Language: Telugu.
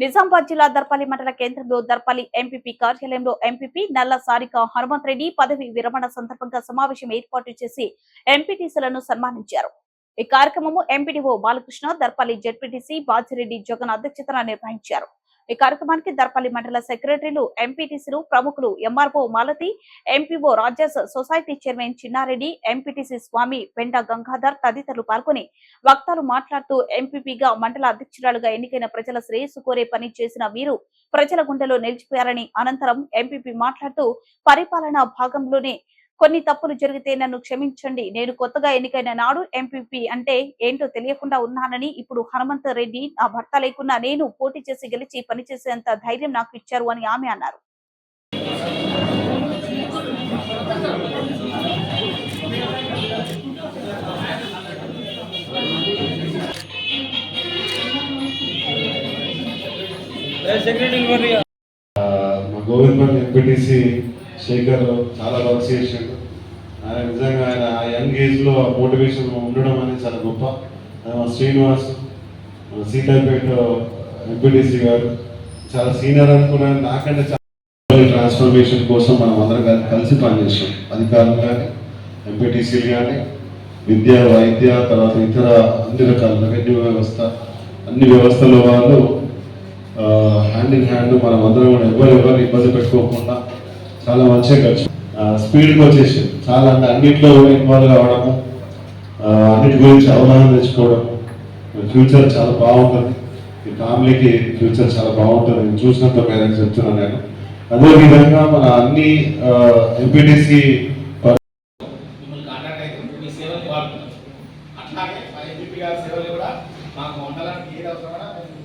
నిజామాబాద్ జిల్లా దర్పల్లి మండల కేంద్రంలో దర్పల్లి ఎంపీపీ కార్యాలయంలో ఎంపీపీ నల్ల సారిక హనుమంత్ రెడ్డి పదవి విరమణ సందర్భంగా సమావేశం ఏర్పాటు చేసి ఎంపీటీసీలను సన్మానించారు. ఈ కార్యక్రమము ఎంపీడీఓ బాలకృష్ణ, దర్పల్లి జెడ్పీటీసీ బాజిరెడ్డి జగన్ అధ్యక్షతన నిర్వహించారు. ఈ కార్యక్రమానికి దర్పల్లి మండల సెక్రటరీలు, ఎంపీటీసీలు, ప్రముఖులు, MRO Malathi, MPO Rajas, society chairman Chinnareddy, MPTC Swamy Penda Gangadhar తదితరులు పాల్గొని వక్తలు మాట్లాడుతూ ఎంపీపీగా మండల అధ్యక్షురాలుగా ఎన్నికైన ప్రజల శ్రేయస్సు కోరే పని చేసిన వీరు ప్రజల గుండెలో నిలిచిపోయారని, అనంతరం ఎంపీపీ మాట్లాడుతూ పరిపాలనా భాగంలోనే కొన్ని తప్పులు జరిగితే నన్ను క్షమించండి. నేను కొత్తగా ఎన్నికైన నాడు ఎంపీపీ అంటే ఏంటో తెలియకుండా ఉన్నానని, ఇప్పుడు హనుమంత్ రెడ్డి నా భర్త లేకున్నా నేను పోటీ చేసి గెలిచి పనిచేసేంత ధైర్యం నాకు ఇచ్చారు అని ఆమె అన్నారు. గోవింద్ ఎంపీటీసీ శేఖర్ చాలా వర్క్ చేసిండు. ఆయన నిజంగా ఆయన ఆ యంగ్ ఏజ్లో ఆ మోటివేషన్ ఉండడం అనేది చాలా గొప్ప. శ్రీనివాస్ సీతాపేట ఎంపీటీసీ గారు చాలా సీనియర్ అనుకున్నాను. నాకంటే చాలా ట్రాన్స్ఫర్మేషన్ కోసం మనం అందరం కలిసి పనిచేస్తాం. అధికారులు కానీ, ఎంపీటీసీలు కానీ, విద్య, వైద్య, తర్వాత ఇతర అన్ని రకాల రెవెన్యూ వ్యవస్థ, అన్ని వ్యవస్థల వాళ్ళు హ్యాండ్ ఇన్ హ్యాండ్ మనం అందరం కూడా ఎవరు ఇబ్బంది పెట్టుకోకుండా చాలా మంచిగా ఖర్చు స్పీడ్గా వచ్చేసి చాలా అంటే అన్నింటిలో ఇన్వాల్వ్ కావడము, అన్నిటి గురించి అవగాహన తెచ్చుకోవడము, ఫ్యూచర్ చాలా బాగుంటుంది. ఈ ఫ్యామిలీకి ఫ్యూచర్ చాలా బాగుంటుంది. నేను చూసినంత మేరకు చెప్తున్నాను నేను. అదేవిధంగా మన అన్ని ఎంపీటీసీ అట్లాగే ఎంపీపీ గారి సేవలు కూడా మాకు మండలానికి ఏది అవసరమైనా